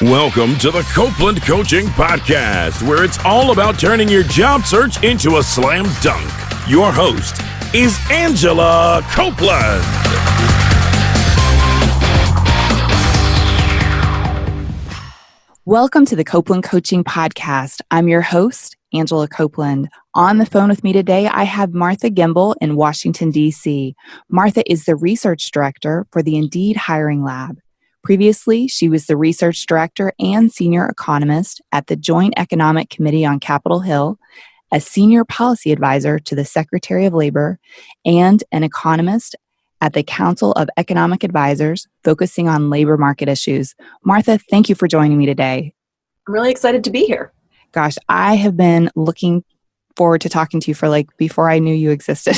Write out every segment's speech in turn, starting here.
Welcome to the Copeland Coaching Podcast, where it's all about turning your job search into a slam dunk. Your host is Angela Copeland. Welcome to the Copeland Coaching Podcast. I'm your host, Angela Copeland. On the phone with me today, I have Martha Gimbel in Washington, D.C. Martha is the research director for the Indeed Hiring Lab. Previously, she was the research director and senior economist at the Joint Economic Committee on Capitol Hill, a senior policy advisor to the Secretary of Labor, and an economist at the Council of Economic Advisors, focusing on labor market issues. Martha, thank you for joining me today. I'm really excited to be here. Gosh, I have been looking forward to talking to you for before I knew you existed.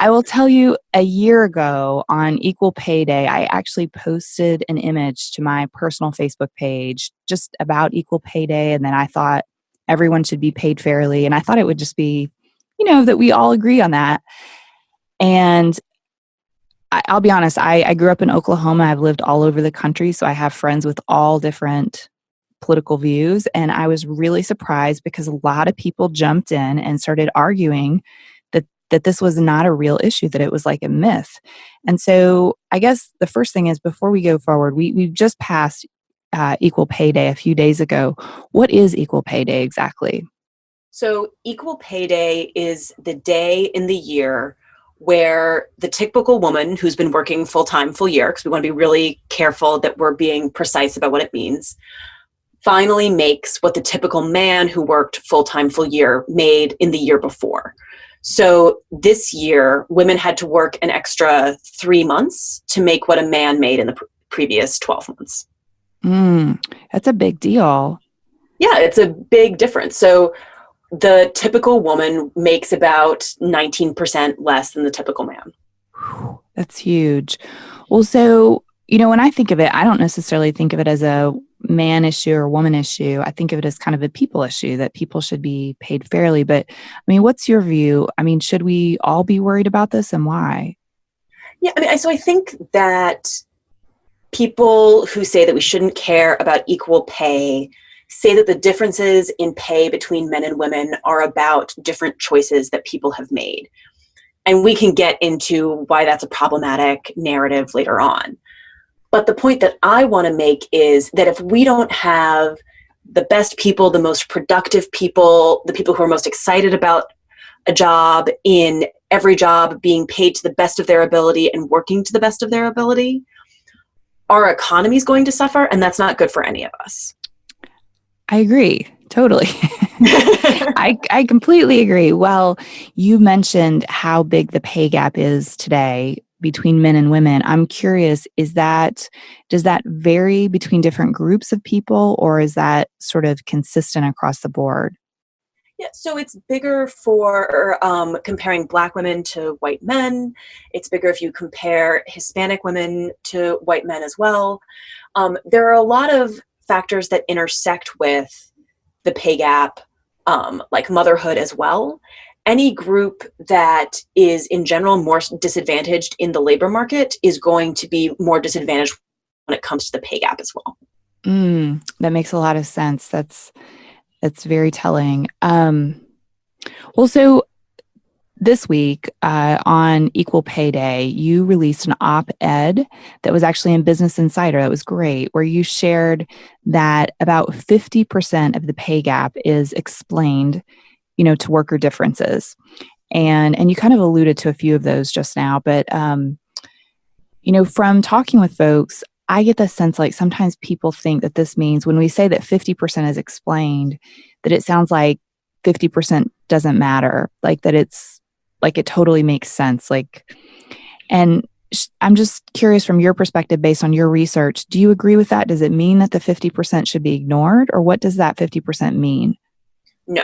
I will tell you, a year ago on Equal Pay Day, I actually posted an image to my personal Facebook page just about Equal Pay Day, and then I thought everyone should be paid fairly, and I thought it would just be, that we all agree on that. And I'll be honest, I grew up in Oklahoma. I've lived all over the country, so I have friends with all different political views, and I was really surprised because a lot of people jumped in and started arguing that this was not a real issue, that it was like a myth. And so I guess the first thing is, before we go forward, we've just passed Equal Pay Day a few days ago. What is Equal Pay Day exactly? So Equal Pay Day is the day in the year where the typical woman who's been working full-time, full year, because we want to be really careful that we're being precise about what it means, finally makes what the typical man who worked full-time, full year made in the year before. So this year, women had to work an extra 3 months to make what a man made in the previous 12 months. That's a big deal. Yeah, it's a big difference. So the typical woman makes about 19% less than the typical man. That's huge. Well, so, when I think of it, I don't necessarily think of it as a man issue or woman issue. I think of it as kind of a people issue, that people should be paid fairly. But what's your view? Should we all be worried about this, and why? Yeah, so I think that people who say that we shouldn't care about equal pay say that the differences in pay between men and women are about different choices that people have made. And we can get into why that's a problematic narrative later on. But the point that I want to make is that if we don't have the best people, the most productive people, the people who are most excited about a job in every job being paid to the best of their ability and working to the best of their ability, our economy is going to suffer, and that's not good for any of us. I agree. Totally. I completely agree. Well, you mentioned how big the pay gap is today between men and women. I'm curious, does that vary between different groups of people, or is that sort of consistent across the board? Yeah, so it's bigger for comparing Black women to white men. It's bigger if you compare Hispanic women to white men as well. There are a lot of factors that intersect with the pay gap, like motherhood as well. Any group that is in general more disadvantaged in the labor market is going to be more disadvantaged when it comes to the pay gap as well. That makes a lot of sense. That's very telling. Well, so this week on Equal Pay Day, you released an op-ed that was actually in Business Insider. That was great, where you shared that about 50% of the pay gap is explained, to worker differences. And you kind of alluded to a few of those just now, but, from talking with folks, I get the sense like sometimes people think that this means when we say that 50% is explained, that it sounds like 50% doesn't matter, like that it's like it totally makes sense. And I'm just curious from your perspective, based on your research, do you agree with that? Does it mean that the 50% should be ignored, or what does that 50% mean? No.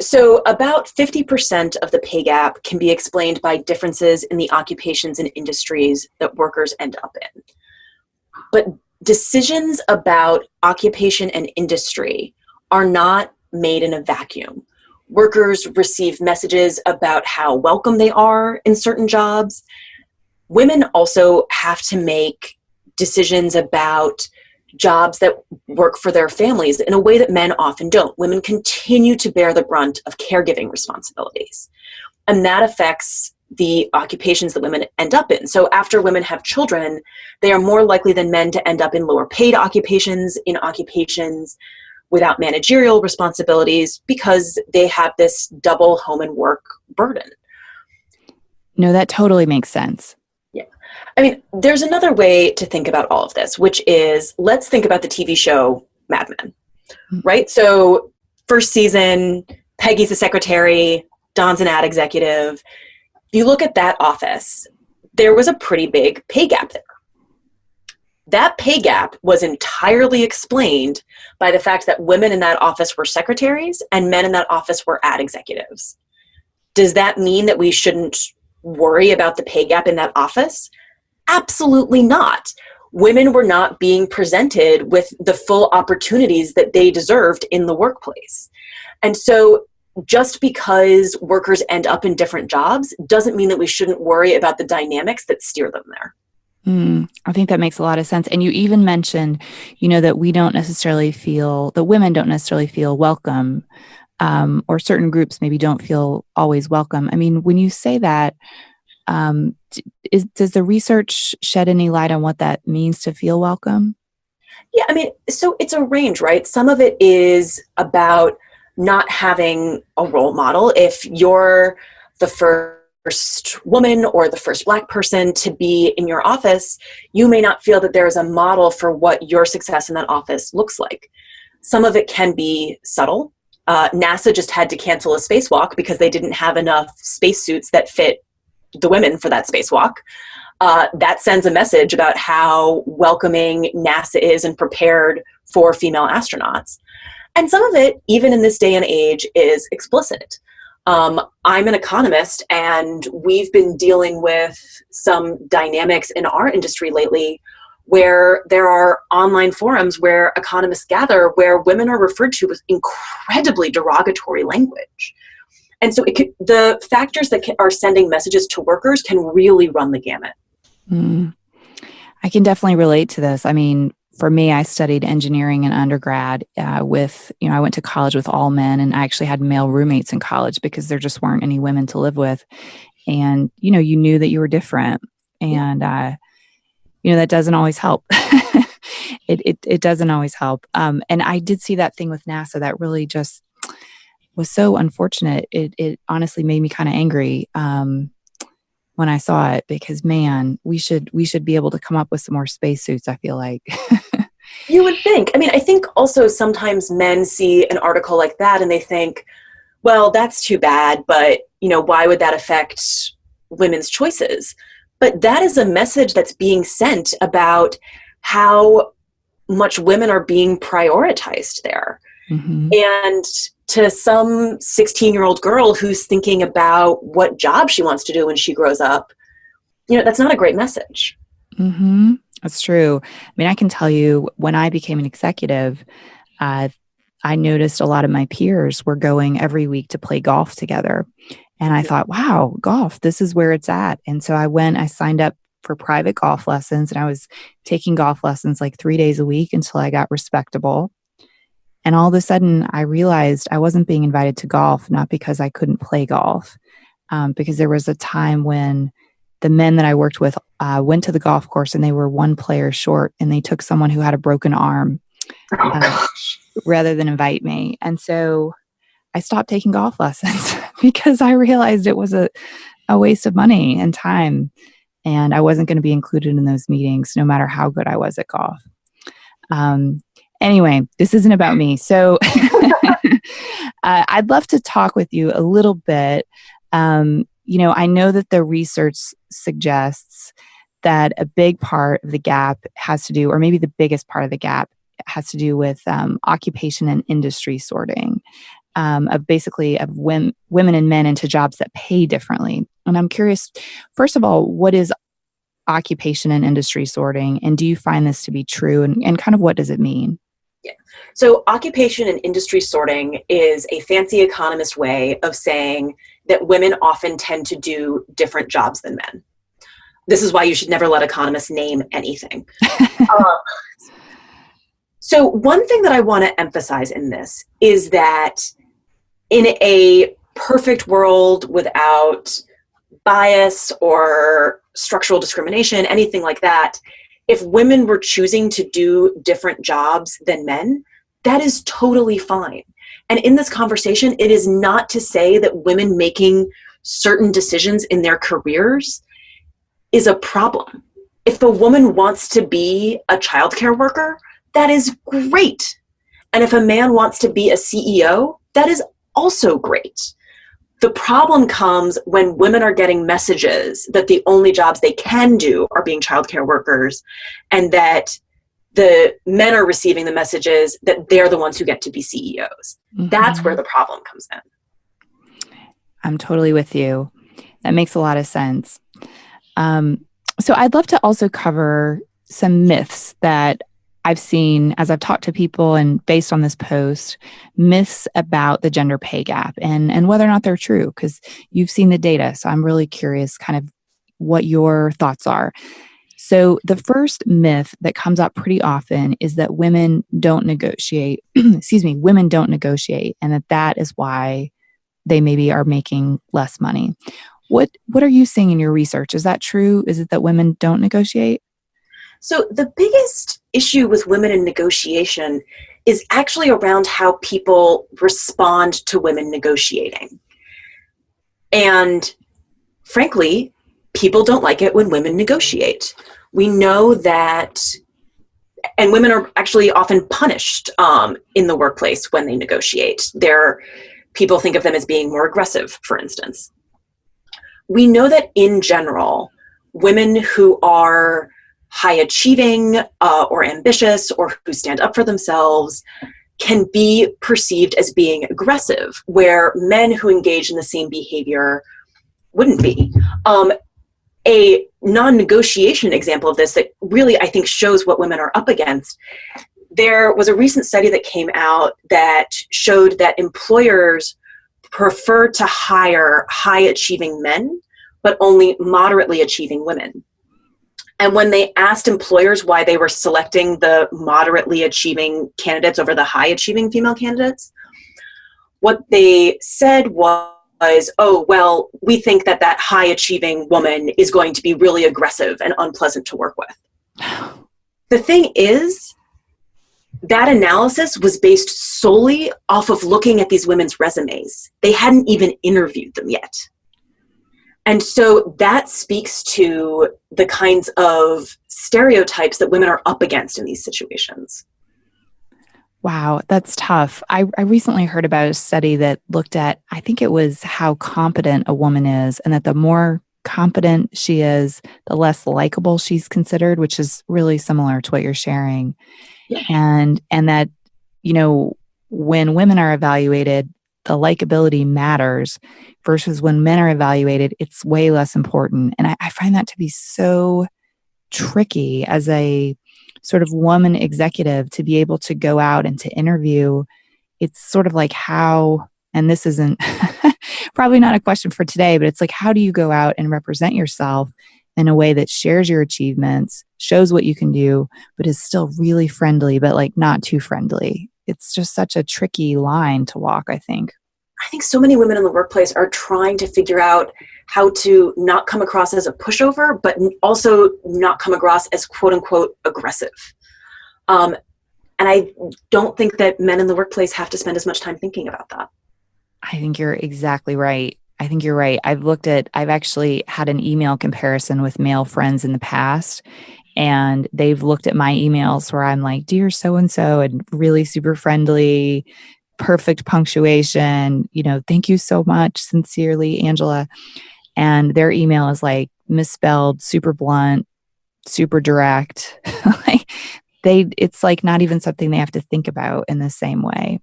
So about 50% of the pay gap can be explained by differences in the occupations and industries that workers end up in. But decisions about occupation and industry are not made in a vacuum. Workers receive messages about how welcome they are in certain jobs. Women also have to make decisions about jobs that work for their families in a way that men often don't. Women continue to bear the brunt of caregiving responsibilities. And that affects the occupations that women end up in. So after women have children, they are more likely than men to end up in lower paid occupations, in occupations without managerial responsibilities, because they have this double home and work burden. No, that totally makes sense. Yeah. I mean, there's another way to think about all of this, which is, let's think about the TV show Mad Men, right? So first season, Peggy's the secretary, Don's an ad executive. If you look at that office, there was a pretty big pay gap there. That pay gap was entirely explained by the fact that women in that office were secretaries and men in that office were ad executives. Does that mean that we shouldn't worry about the pay gap in that office? Absolutely not. Women were not being presented with the full opportunities that they deserved in the workplace. And so just because workers end up in different jobs doesn't mean that we shouldn't worry about the dynamics that steer them there. I think that makes a lot of sense. And you even mentioned, that we don't necessarily feel, that women don't necessarily feel welcome, or certain groups maybe don't feel always welcome. I mean, when you say that, does the research shed any light on what that means to feel welcome? Yeah, I mean, so it's a range, right? Some of it is about not having a role model. If you're the first woman or the first Black person to be in your office, you may not feel that there's a model for what your success in that office looks like. Some of it can be subtle. NASA just had to cancel a spacewalk because they didn't have enough spacesuits that fit the women for that spacewalk. That sends a message about how welcoming NASA is and prepared for female astronauts. And some of it, even in this day and age, is explicit. I'm an economist, and we've been dealing with some dynamics in our industry lately where there are online forums where economists gather where women are referred to with incredibly derogatory language. And so the factors that are sending messages to workers can really run the gamut. I can definitely relate to this. I mean, for me, I studied engineering in undergrad I went to college with all men, and I actually had male roommates in college because there just weren't any women to live with. And, you knew that you were different. And, that doesn't always help. It doesn't always help. And I did see that thing with NASA that really just was so unfortunate. It honestly made me kind of angry when I saw it, because man, we should be able to come up with some more spacesuits, I feel like. You would think. I mean, I think also sometimes men see an article like that and they think, well, that's too bad, but why would that affect women's choices? But that is a message that's being sent about how much women are being prioritized there. Mm-hmm. And to some 16-year-old girl who's thinking about what job she wants to do when she grows up, that's not a great message. Mm-hmm. That's true. I mean, I can tell you, when I became an executive, I noticed a lot of my peers were going every week to play golf together. And I thought, wow, golf, this is where it's at. And so I signed up for private golf lessons, and I was taking golf lessons like 3 days a week until I got respectable. And all of a sudden, I realized I wasn't being invited to golf, not because I couldn't play golf, because there was a time when the men that I worked with went to the golf course and they were one player short, and they took someone who had a broken arm rather than invite me. And so I stopped taking golf lessons because I realized it was a waste of money and time, and I wasn't going to be included in those meetings, no matter how good I was at golf. Anyway, this isn't about me. So I'd love to talk with you a little bit. I know that the research suggests that a big part of the gap has to do, or maybe the biggest part of the gap has to do with occupation and industry sorting, of women and men into jobs that pay differently. And I'm curious, first of all, what is occupation and industry sorting? And do you find this to be true? And kind of what does it mean? Yeah. So occupation and industry sorting is a fancy economist way of saying that women often tend to do different jobs than men. This is why you should never let economists name anything. So one thing that I want to emphasize in this is that in a perfect world without bias or structural discrimination, anything like that, if women were choosing to do different jobs than men, that is totally fine. And in this conversation, it is not to say that women making certain decisions in their careers is a problem. If a woman wants to be a childcare worker, that is great. And if a man wants to be a CEO, that is also great. The problem comes when women are getting messages that the only jobs they can do are being childcare workers, and that the men are receiving the messages that they're the ones who get to be CEOs. Mm-hmm. That's where the problem comes in. I'm totally with you. That makes a lot of sense. So I'd love to also cover some myths that I've seen as I've talked to people, and based on this post, myths about the gender pay gap and whether or not they're true, because you've seen the data. So I'm really curious kind of what your thoughts are. So the first myth that comes up pretty often is that women don't negotiate, women don't negotiate, and that is why they maybe are making less money. What are you seeing in your research? Is that true? Is it that women don't negotiate? So the biggest issue with women in negotiation is actually around how people respond to women negotiating. And frankly, people don't like it when women negotiate. We know that, and women are actually often punished in the workplace when they negotiate. People think of them as being more aggressive, for instance. We know that in general, women who are high achieving or ambitious or who stand up for themselves can be perceived as being aggressive, where men who engage in the same behavior wouldn't be. A non-negotiation example of this that really, I think, shows what women are up against. There was a recent study that came out that showed that employers prefer to hire high-achieving men, but only moderately achieving women. And when they asked employers why they were selecting the moderately achieving candidates over the high-achieving female candidates, what they said was, oh, well, we think that high-achieving woman is going to be really aggressive and unpleasant to work with. The thing is, that analysis was based solely off of looking at these women's resumes. They hadn't even interviewed them yet. And so that speaks to the kinds of stereotypes that women are up against in these situations. Wow, that's tough. I recently heard about a study that looked at, I think it was how competent a woman is, and that the more competent she is, the less likable she's considered, which is really similar to what you're sharing. Yeah. And that, when women are evaluated, the likability matters versus when men are evaluated, it's way less important. And I find that to be so tricky as a sort of woman executive to be able to go out and to interview. It's sort of like how, and this isn't probably not a question for today, but it's like, how do you go out and represent yourself in a way that shares your achievements, shows what you can do, but is still really friendly, but like not too friendly? It's just such a tricky line to walk, I think. I think so many women in the workplace are trying to figure out how to not come across as a pushover, but also not come across as quote unquote aggressive. And I don't think that men in the workplace have to spend as much time thinking about that. I think you're exactly right. I think you're right. I've actually had an email comparison with male friends in the past, and they've looked at my emails where I'm like, dear so-and-so, and really super friendly, perfect punctuation, thank you so much, sincerely, Angela. And their email is like misspelled, super blunt, super direct. It's like not even something they have to think about in the same way.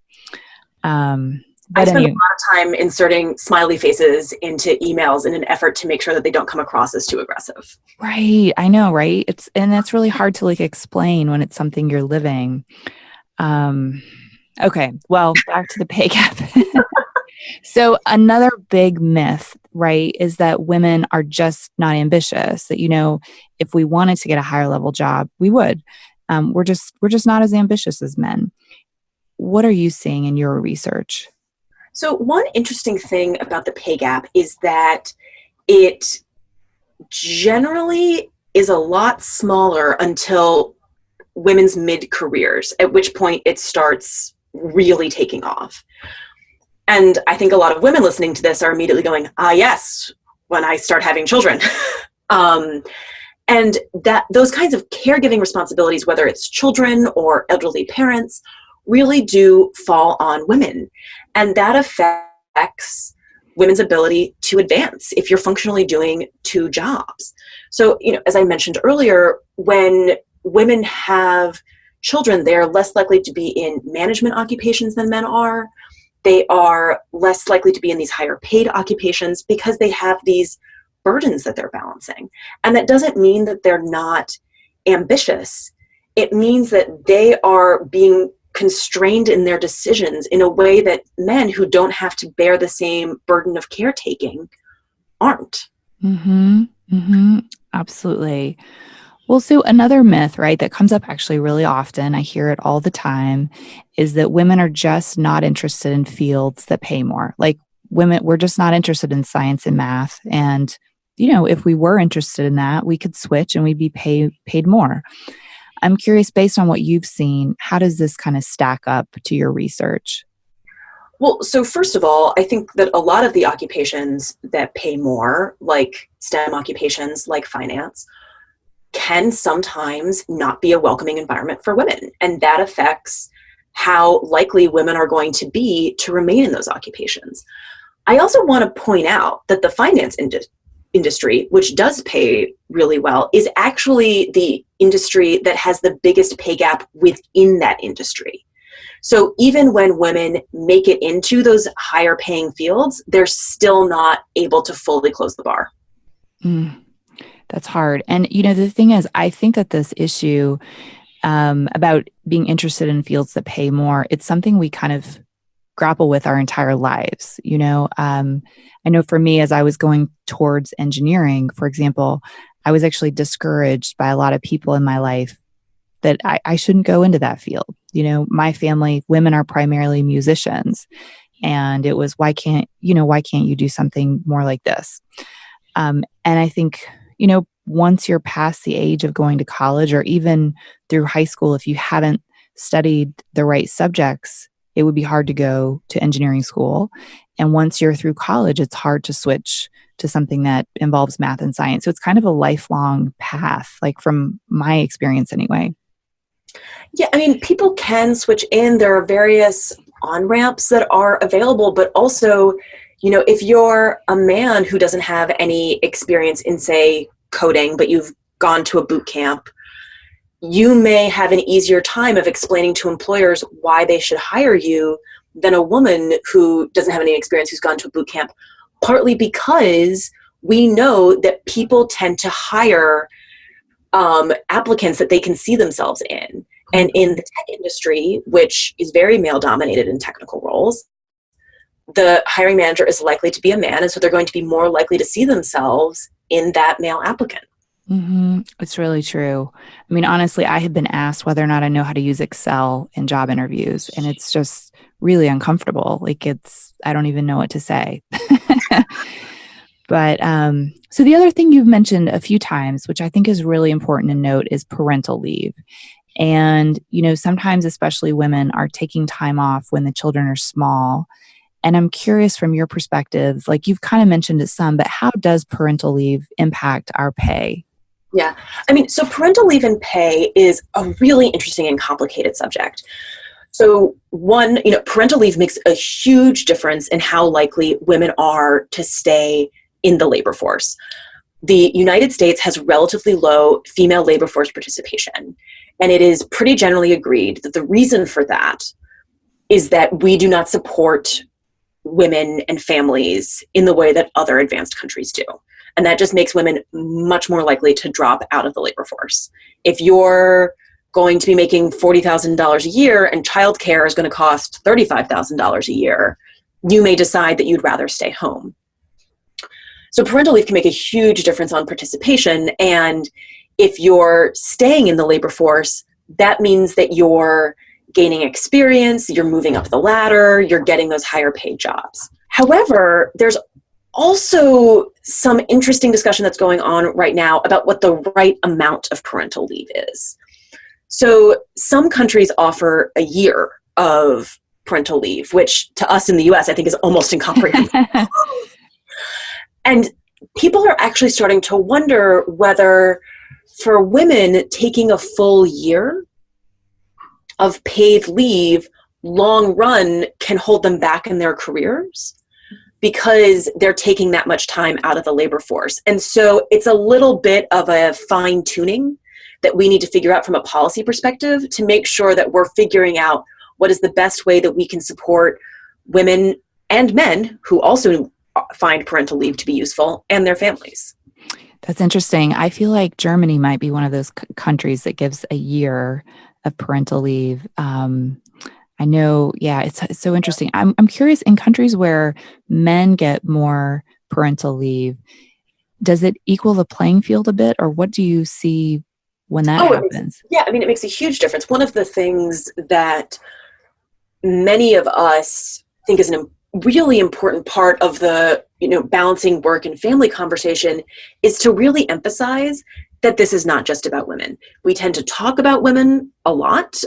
I spend a lot of time inserting smiley faces into emails in an effort to make sure that they don't come across as too aggressive. Right. I know, right? And that's really hard to explain when it's something you're living. Okay. Well, back to the pay gap. So another big myth right, is that women are just not ambitious. That, if we wanted to get a higher level job, we would. We're just not as ambitious as men. What are you seeing in your research? So one interesting thing about the pay gap is that it generally is a lot smaller until women's mid-careers, at which point it starts really taking off. And I think a lot of women listening to this are immediately going, yes, when I start having children. And that those kinds of caregiving responsibilities, whether it's children or elderly parents, really do fall on women. And that affects women's ability to advance if you're functionally doing two jobs. So, as I mentioned earlier, when women have children, they are less likely to be in management occupations than men are. They are less likely to be in these higher paid occupations because they have these burdens that they're balancing. And that doesn't mean that they're not ambitious. It means that they are being constrained in their decisions in a way that men who don't have to bear the same burden of caretaking aren't. Mm-hmm. Mm-hmm. Absolutely. Well, so another myth, right, that comes up actually really often, I hear it all the time, is that women are just not interested in fields that pay more. Like women, we're just not interested in science and math. And, if we were interested in that, we could switch and we'd be paid more. I'm curious, based on what you've seen, how does this kind of stack up to your research? Well, so first of all, I think that a lot of the occupations that pay more, like STEM occupations, like finance, can sometimes not be a welcoming environment for women. And that affects how likely women are going to be to remain in those occupations. I also want to point out that the finance industry, which does pay really well, is actually the industry that has the biggest pay gap within that industry. So even when women make it into those higher paying fields, they're still not able to fully close the bar. That's hard. And, the thing is, I think that this issue about being interested in fields that pay more, it's something we kind of grapple with our entire lives. I know for me, as I was going towards engineering, for example, I was actually discouraged by a lot of people in my life that I shouldn't go into that field. My family, women are primarily musicians. And it was, why can't you do something more like this? And I think, once you're past the age of going to college or even through high school, if you haven't studied the right subjects, it would be hard to go to engineering school. And once you're through college, it's hard to switch to something that involves math and science. So it's kind of a lifelong path, like from my experience anyway. Yeah, people can switch in. There are various on-ramps that are available, but also, if you're a man who doesn't have any experience in, say, coding, but you've gone to a boot camp, you may have an easier time of explaining to employers why they should hire you than a woman who doesn't have any experience who's gone to a boot camp, partly because we know that people tend to hire applicants that they can see themselves in. And in the tech industry, which is very male-dominated in technical roles, the hiring manager is likely to be a man, and so they're going to be more likely to see themselves in that male applicant. Mm-hmm. It's really true. Honestly, I have been asked whether or not I know how to use Excel in job interviews, and it's just really uncomfortable. Like I don't even know what to say. But so the other thing you've mentioned a few times, which I think is really important to note, is parental leave. And, sometimes, especially women, are taking time off when the children are small. And I'm curious from your perspective, like you've kind of mentioned it some, but how does parental leave impact our pay? Yeah. So parental leave and pay is a really interesting and complicated subject. So one, parental leave makes a huge difference in how likely women are to stay in the labor force. The United States has relatively low female labor force participation, and it is pretty generally agreed that the reason for that is that we do not support women and families in the way that other advanced countries do. And that just makes women much more likely to drop out of the labor force. If you're going to be making $40,000 a year and childcare is going to cost $35,000 a year, you may decide that you'd rather stay home. So parental leave can make a huge difference on participation. And if you're staying in the labor force, that means that you're gaining experience, you're moving up the ladder, you're getting those higher paid jobs. However, there's also some interesting discussion that's going on right now about what the right amount of parental leave is. So some countries offer a year of parental leave, which to us in the US, I think is almost incomprehensible. And people are actually starting to wonder whether for women taking a full year of paid leave long run can hold them back in their careers because they're taking that much time out of the labor force. And so it's a little bit of a fine tuning that we need to figure out from a policy perspective to make sure that we're figuring out what is the best way that we can support women and men who also find parental leave to be useful and their families. That's interesting. I feel like Germany might be one of those countries that gives a year of parental leave. I know, yeah, it's so interesting. I'm curious, in countries where men get more parental leave, does it equal the playing field a bit, or what do you see when that happens? It makes a huge difference. One of the things that many of us think is a really important part of the, balancing work and family conversation is to really emphasize that this is not just about women. We tend to talk about women a lot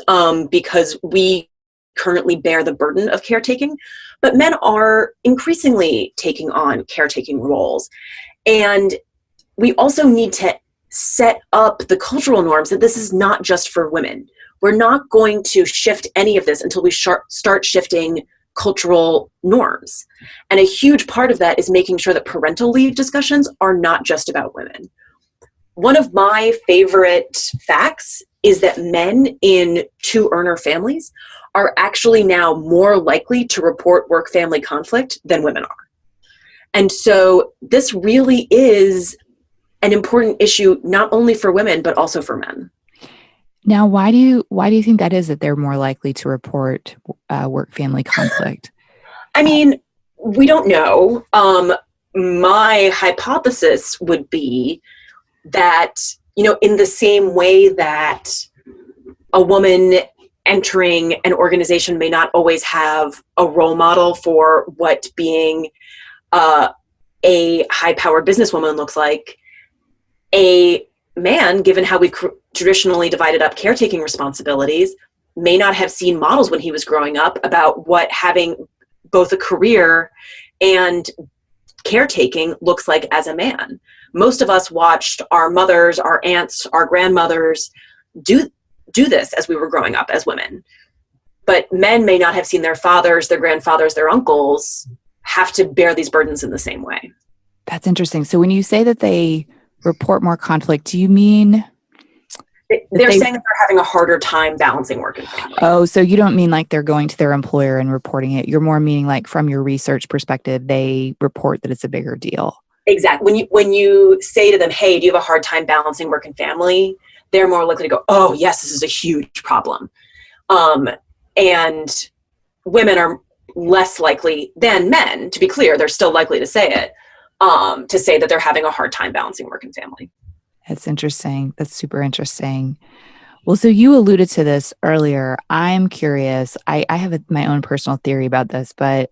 because we currently bear the burden of caretaking, but men are increasingly taking on caretaking roles. And we also need to set up the cultural norms that this is not just for women. We're not going to shift any of this until we start shifting cultural norms. And a huge part of that is making sure that parental leave discussions are not just about women. One of my favorite facts is that men in two-earner families are actually now more likely to report work-family conflict than women are. And so this really is an important issue, not only for women, but also for men. Now, why do you think that is, that they're more likely to report work-family conflict? I mean, we don't know. My hypothesis would be that, in the same way that a woman entering an organization may not always have a role model for what being a high-powered businesswoman looks like, a man, given how we traditionally divided up caretaking responsibilities, may not have seen models when he was growing up about what having both a career and caretaking looks like as a man. Most of us watched our mothers, our aunts, our grandmothers do this as we were growing up as women. But men may not have seen their fathers, their grandfathers, their uncles have to bear these burdens in the same way. That's interesting. So when you say that they report more conflict, do you mean they're saying that they're having a harder time balancing work and family? Oh, so you don't mean like they're going to their employer and reporting it. You're more meaning like from your research perspective, they report that it's a bigger deal. Exactly. When you say to them, hey, do you have a hard time balancing work and family? They're more likely to go, oh, yes, this is a huge problem. And women are less likely than men, to be clear, they're still likely to say it, to say that they're having a hard time balancing work and family. That's interesting. That's super interesting. Well, so you alluded to this earlier. I'm curious. I have my own personal theory about this, but,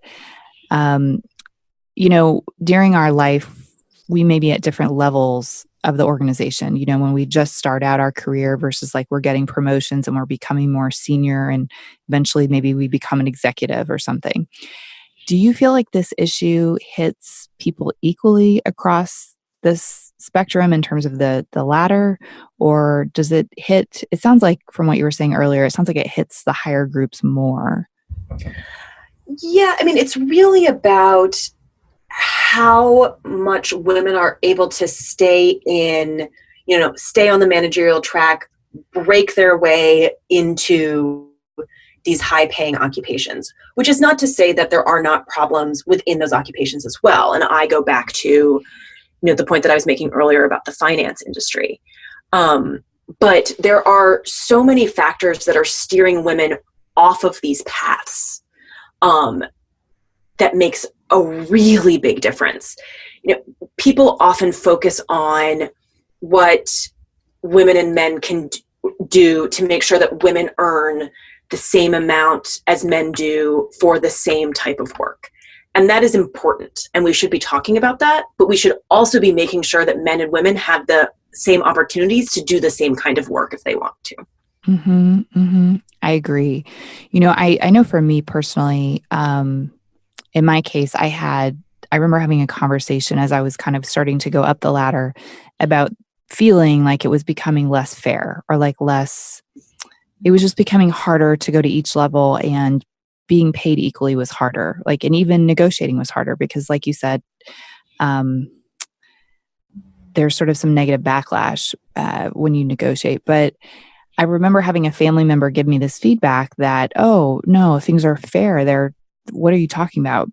during our life, we may be at different levels of the organization. When we just start out our career versus like we're getting promotions and we're becoming more senior and eventually maybe we become an executive or something. Do you feel like this issue hits people equally across this spectrum in terms of the ladder, or does it hit, it sounds like from what you were saying earlier, it sounds like it hits the higher groups more? Yeah, it's really about how much women are able to stay on the managerial track, break their way into these high-paying occupations, which is not to say that there are not problems within those occupations as well. And I go back to the point that I was making earlier about the finance industry. But there are so many factors that are steering women off of these paths that makes a really big difference. People often focus on what women and men can do to make sure that women earn the same amount as men do for the same type of work. And that is important. And we should be talking about that, but we should also be making sure that men and women have the same opportunities to do the same kind of work if they want to. Mm-hmm, mm-hmm. I agree. I know for me personally, in my case, I remember having a conversation as I was kind of starting to go up the ladder about feeling like it was becoming less fair, or like it was just becoming harder to go to each level, and being paid equally was harder. And even negotiating was harder because, like you said, there's sort of some negative backlash when you negotiate. But I remember having a family member give me this feedback that, oh, no, things are fair. What are you talking about?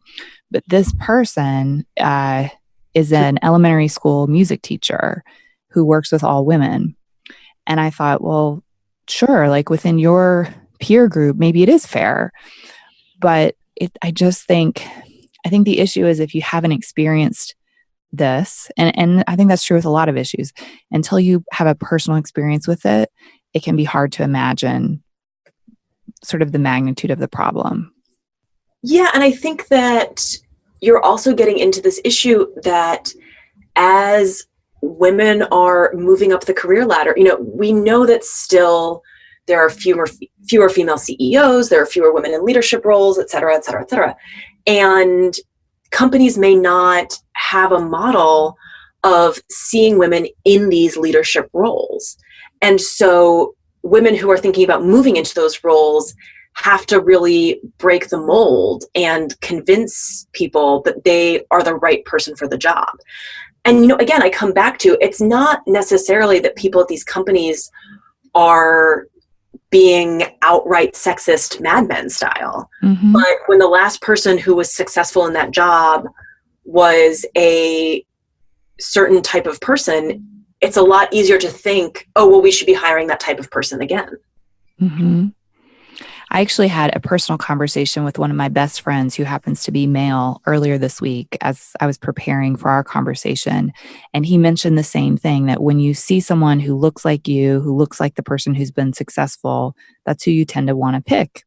But this person is an elementary school music teacher who works with all women. And I thought, well, sure, within your peer group, maybe it is fair. But I think the issue is if you haven't experienced this, and I think that's true with a lot of issues, until you have a personal experience with it, it can be hard to imagine sort of the magnitude of the problem. Yeah, and I think that you're also getting into this issue that as women are moving up the career ladder, we know that still there are fewer female CEOs, there are fewer women in leadership roles, et cetera, et cetera, et cetera. And companies may not have a model of seeing women in these leadership roles. And so women who are thinking about moving into those roles have to really break the mold and convince people that they are the right person for the job. And, again, I come back to, it's not necessarily that people at these companies are being outright sexist Mad Men style. Mm-hmm. But when the last person who was successful in that job was a certain type of person, it's a lot easier to think, oh, well, we should be hiring that type of person again. Mm-hmm. I actually had a personal conversation with one of my best friends who happens to be male earlier this week as I was preparing for our conversation. And he mentioned the same thing, that when you see someone who looks like you, who looks like the person who's been successful, that's who you tend to want to pick.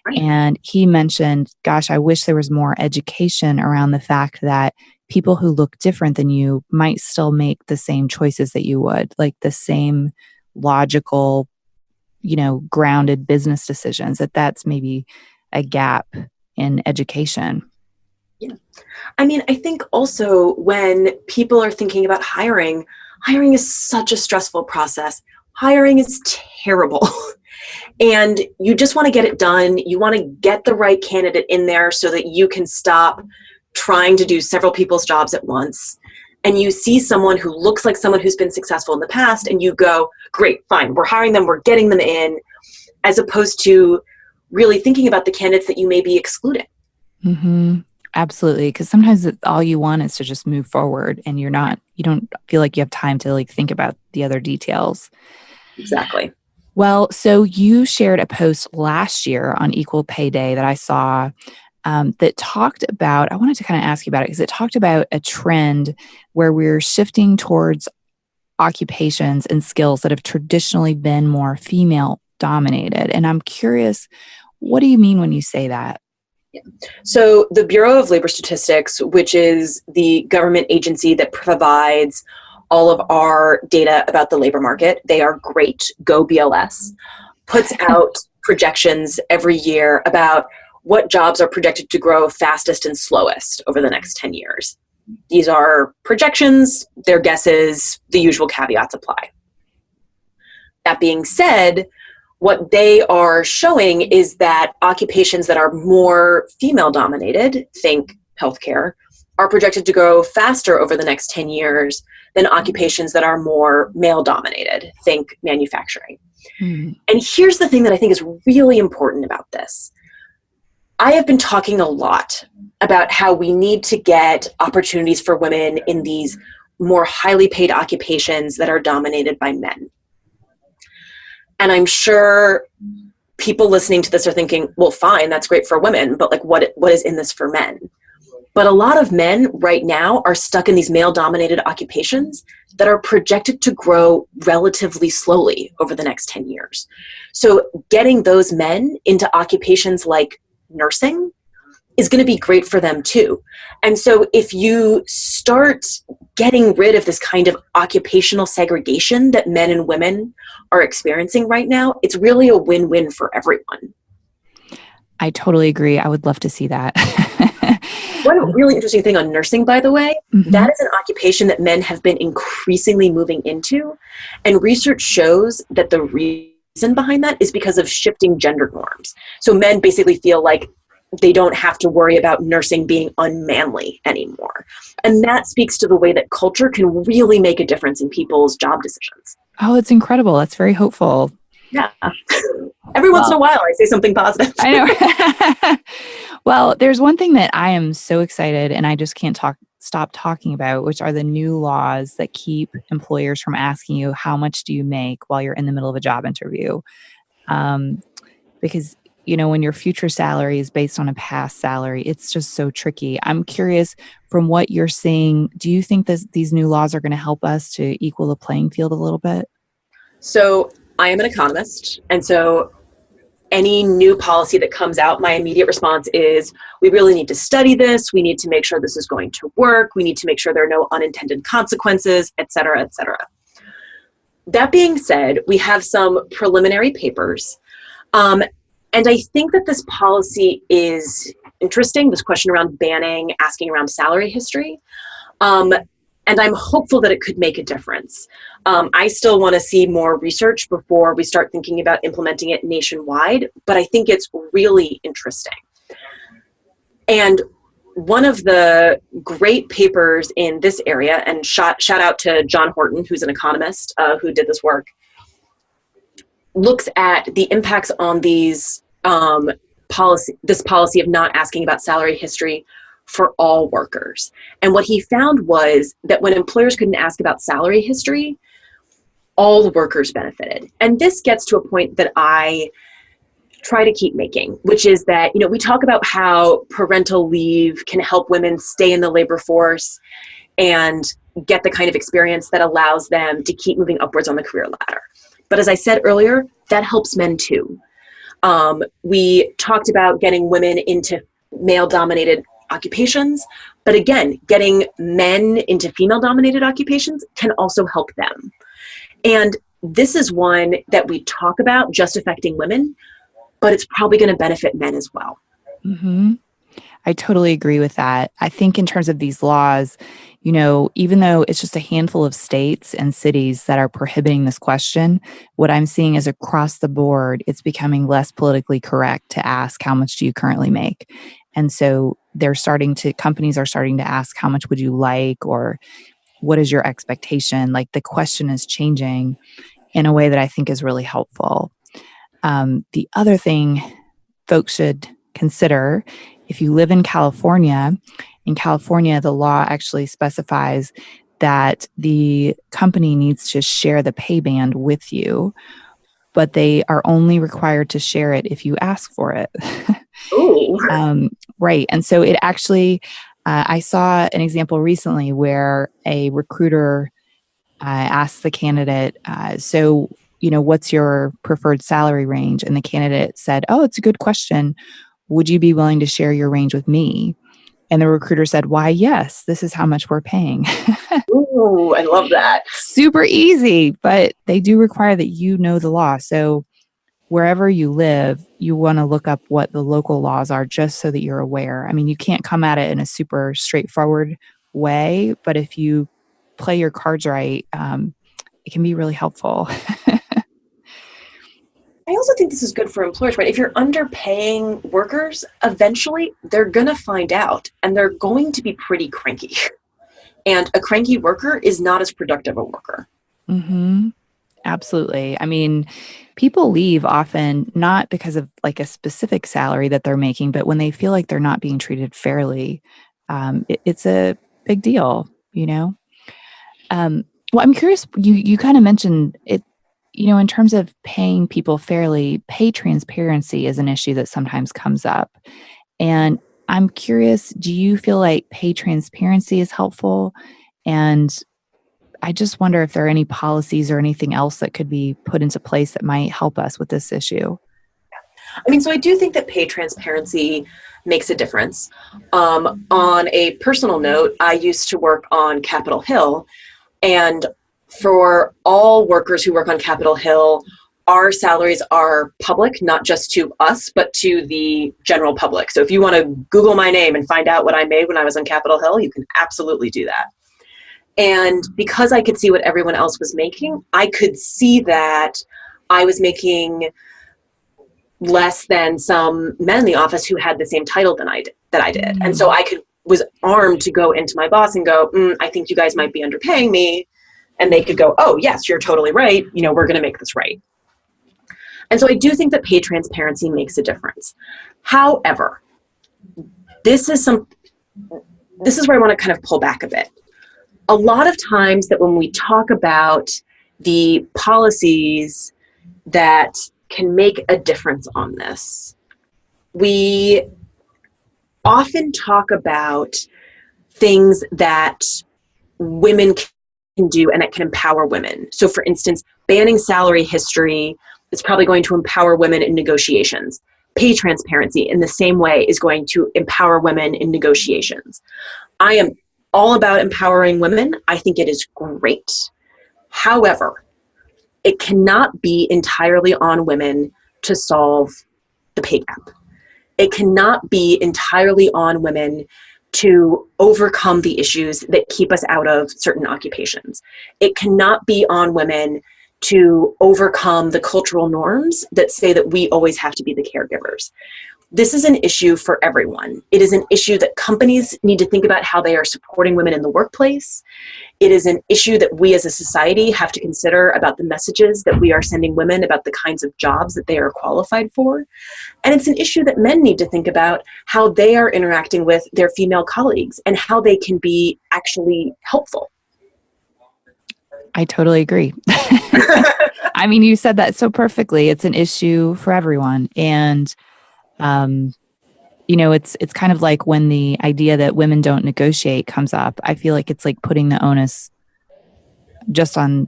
Right. And he mentioned, gosh, I wish there was more education around the fact that people who look different than you might still make the same choices that you would, like the same logical, grounded business decisions, that's maybe a gap in education. Yeah. I mean, I think also when people are thinking about hiring is such a stressful process. Hiring is terrible. And you just want to get it done. You want to get the right candidate in there so that you can stop trying to do several people's jobs at once. And you see someone who looks like someone who's been successful in the past, and you go, great, fine, we're hiring them, we're getting them in, as opposed to really thinking about the candidates that you may be excluding. Mm-hmm. Absolutely. Because sometimes all you want is to just move forward, and you don't feel like you have time to think about the other details. Exactly. Well, so you shared a post last year on Equal Pay Day that I saw that talked about, I wanted to kind of ask you about it because it talked about a trend where we're shifting towards occupations and skills that have traditionally been more female dominated. And I'm curious, what do you mean when you say that? Yeah. So the Bureau of Labor Statistics, which is the government agency that provides all of our data about the labor market, they are great, go BLS, puts out projections every year about what jobs are projected to grow fastest and slowest over the next 10 years. These are projections, their guesses, the usual caveats apply. That being said, what they are showing is that occupations that are more female dominated, think healthcare, are projected to grow faster over the next 10 years than occupations that are more male dominated, think manufacturing. Mm-hmm. And here's the thing that I think is really important about this. I have been talking a lot about how we need to get opportunities for women in these more highly paid occupations that are dominated by men. And I'm sure people listening to this are thinking, well, fine, that's great for women, but what is in this for men? But a lot of men right now are stuck in these male-dominated occupations that are projected to grow relatively slowly over the next 10 years. So getting those men into occupations like nursing is going to be great for them too. And so if you start getting rid of this kind of occupational segregation that men and women are experiencing right now, it's really a win-win for everyone. I totally agree. I would love to see that. One really interesting thing on nursing, by the way, that is an occupation that men have been increasingly moving into. And research shows that the reason behind that is because of shifting gender norms. So men basically feel like they don't have to worry about nursing being unmanly anymore. And that speaks to the way that culture can really make a difference in people's job decisions. Oh, it's incredible. That's very hopeful. Yeah. Every once in a while, I say something positive. I know. Well, there's one thing that I am so excited and I just can't stop talking about, which are the new laws that keep employers from asking you, how much do you make while you're in the middle of a job interview? Because, when your future salary is based on a past salary, it's just so tricky. I'm curious, from what you're seeing, do you think these new laws are going to help us to equal the playing field a little bit? So I am an economist, and so any new policy that comes out, my immediate response is, we really need to study this. We need to make sure this is going to work. We need to make sure there are no unintended consequences, et cetera, et cetera. That being said, we have some preliminary papers. And I think that this policy is interesting, this question around banning, asking around salary history. And I'm hopeful that it could make a difference. I still want to see more research before we start thinking about implementing it nationwide, but I think it's really interesting. And one of the great papers in this area, and shout out to John Horton, who's an economist who did this work, looks at the impacts on this policy of not asking about salary history for all workers. And what he found was that when employers couldn't ask about salary history, all the workers benefited. And this gets to a point that I try to keep making, which is that, we talk about how parental leave can help women stay in the labor force and get the kind of experience that allows them to keep moving upwards on the career ladder. But as I said earlier, that helps men too. We talked about getting women into male-dominated occupations, but again, getting men into female-dominated occupations can also help them. And this is one that we talk about just affecting women, but it's probably going to benefit men as well. Mm-hmm. I totally agree with that. I think in terms of these laws, even though it's just a handful of states and cities that are prohibiting this question, what I'm seeing is across the board, it's becoming less politically correct to ask, how much do you currently make? And so companies are starting to ask, how much would you like? Or what is your expectation? Like, the question is changing in a way that I think is really helpful. The other thing folks should consider, if you live in California, the law actually specifies that the company needs to share the pay band with you, but they are only required to share it if you ask for it. Right. And so it actually, I saw an example recently where a recruiter asked the candidate, what's your preferred salary range? And the candidate said, oh, it's a good question. Would you be willing to share your range with me? And the recruiter said, why, yes, this is how much we're paying. Ooh, I love that. Super easy, but they do require that you know the law. So wherever you live, you want to look up what the local laws are just so that you're aware. I mean, you can't come at it in a super straightforward way, but if you play your cards right, it can be really helpful. I also think this is good for employers, right? If you're underpaying workers, eventually they're going to find out and they're going to be pretty cranky. And a cranky worker is not as productive a worker. Mm-hmm. Absolutely. I mean, people leave often not because of like a specific salary that they're making, but when they feel like they're not being treated fairly, it's a big deal, Well, I'm curious, you kind of mentioned it, in terms of paying people fairly, pay transparency is an issue that sometimes comes up. And I'm curious, do you feel like pay transparency is helpful? And I just wonder if there are any policies or anything else that could be put into place that might help us with this issue. I mean, so I do think that pay transparency makes a difference. On a personal note, I used to work on Capitol Hill, and for all workers who work on Capitol Hill, our salaries are public, not just to us, but to the general public. So if you want to Google my name and find out what I made when I was on Capitol Hill, you can absolutely do that. And because I could see what everyone else was making, I could see that I was making less than some men in the office who had the same title that I did. And so I was armed to go into my boss and go, I think you guys might be underpaying me. And they could go, oh, yes, you're totally right. We're going to make this right. And so I do think that pay transparency makes a difference. However, this is where I want to kind of pull back a bit. A lot of times that when we talk about the policies that can make a difference on this, we often talk about things that women can do and that can empower women. So for instance, banning salary history is probably going to empower women in negotiations. Pay transparency in the same way is going to empower women in negotiations. I am all about empowering women. I think it is great. However, it cannot be entirely on women to solve the pay gap. It cannot be entirely on women to overcome the issues that keep us out of certain occupations. It cannot be on women to overcome the cultural norms that say that we always have to be the caregivers. This is an issue for everyone. It is an issue that companies need to think about how they are supporting women in the workplace. It is an issue that we as a society have to consider about the messages that we are sending women about the kinds of jobs that they are qualified for. And it's an issue that men need to think about how they are interacting with their female colleagues and how they can be actually helpful. I totally agree. I mean, you said that so perfectly. It's an issue for everyone. And it's kind of like when the idea that women don't negotiate comes up, I feel like it's like putting the onus just on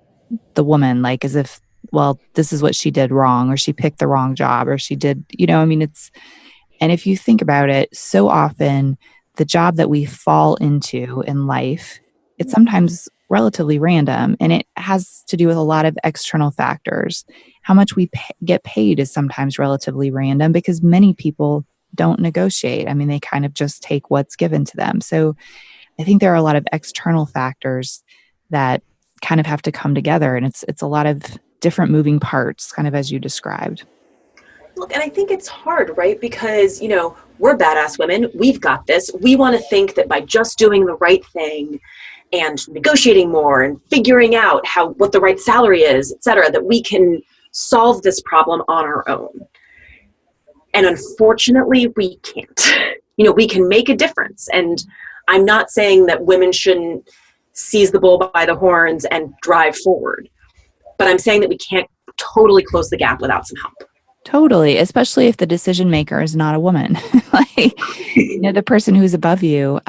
the woman, like as if, well, this is what she did wrong, or she picked the wrong job, or she did, and if you think about it, so often the job that we fall into in life, it's sometimes relatively random, and it has to do with a lot of external factors. How much we get paid is sometimes relatively random because many people don't negotiate. I mean, they kind of just take what's given to them. So I think there are a lot of external factors that kind of have to come together, and it's a lot of different moving parts, kind of as you described. Look, and I think it's hard, right? Because, we're badass women. We've got this. We want to think that by just doing the right thing and negotiating more and figuring out what the right salary is, et cetera, that we can solve this problem on our own. And unfortunately, we can't. We can make a difference. And I'm not saying that women shouldn't seize the bull by the horns and drive forward. But I'm saying that we can't totally close the gap without some help. Totally, especially if the decision maker is not a woman, the person who's above you.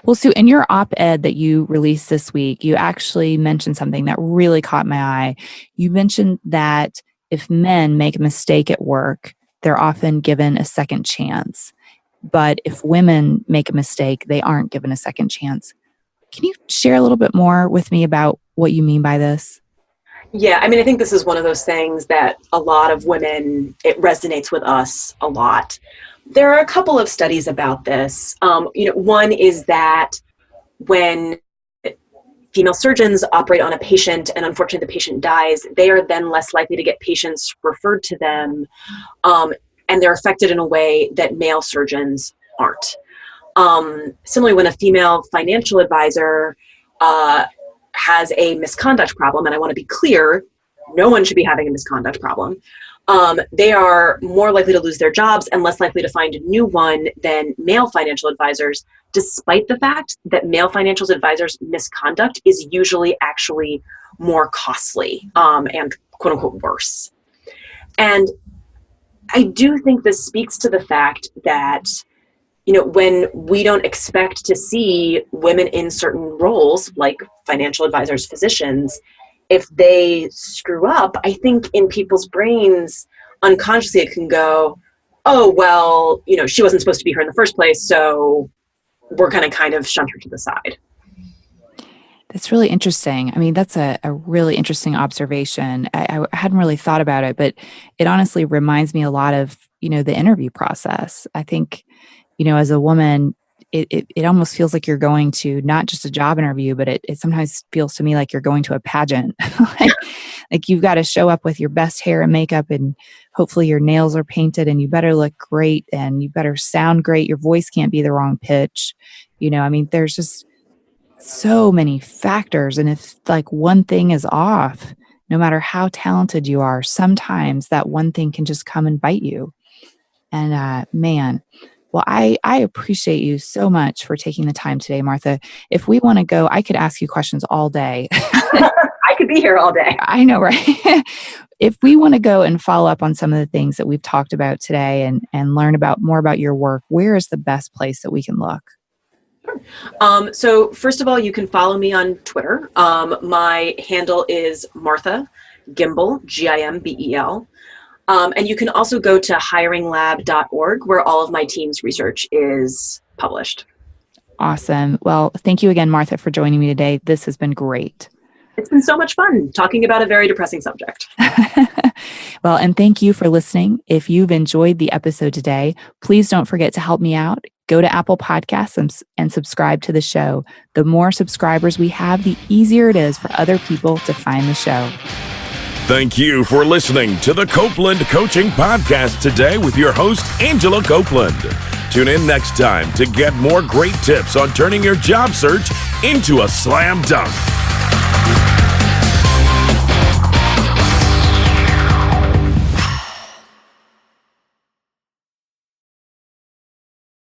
Well, Sue, in your op-ed that you released this week, you actually mentioned something that really caught my eye. You mentioned that if men make a mistake at work, they're often given a second chance. But if women make a mistake, they aren't given a second chance. Can you share a little bit more with me about what you mean by this? Yeah, I mean, I think this is one of those things that a lot of women, it resonates with us a lot. There are a couple of studies about this. One is that when female surgeons operate on a patient and unfortunately the patient dies, they are then less likely to get patients referred to them, and they're affected in a way that male surgeons aren't. Similarly, when a female financial advisor has a misconduct problem, and I want to be clear, no one should be having a misconduct problem, they are more likely to lose their jobs and less likely to find a new one than male financial advisors, despite the fact that male financial advisors' misconduct is usually actually more costly and quote unquote worse. And I do think this speaks to the fact that when we don't expect to see women in certain roles, like financial advisors, physicians, if they screw up, I think in people's brains, unconsciously it can go, oh, well, she wasn't supposed to be here in the first place, so we're going to kind of shunt her to the side. That's really interesting. I mean, that's a really interesting observation. I hadn't really thought about it, but it honestly reminds me a lot of, the interview process. I think, as a woman, it almost feels like you're going to not just a job interview, but it sometimes feels to me like you're going to a pageant. like you've got to show up with your best hair and makeup, and hopefully your nails are painted, and you better look great, and you better sound great. Your voice can't be the wrong pitch. There's just so many factors. And if like one thing is off, no matter how talented you are, sometimes that one thing can just come and bite you. And well, I appreciate you so much for taking the time today, Martha. If we want to go, I could ask you questions all day. I could be here all day. I know, right? If we want to go and follow up on some of the things that we've talked about today and learn more about your work, where is the best place that we can look? So first of all, you can follow me on Twitter. My handle is Martha Gimbel, Gimbel. And you can also go to hiringlab.org, where all of my team's research is published. Awesome. Well, thank you again, Martha, for joining me today. This has been great. It's been so much fun talking about a very depressing subject. Well, and thank you for listening. If you've enjoyed the episode today, please don't forget to help me out. Go to Apple Podcasts and subscribe to the show. The more subscribers we have, the easier it is for other people to find the show. Thank you for listening to the Copeland Coaching Podcast today with your host, Angela Copeland. Tune in next time to get more great tips on turning your job search into a slam dunk.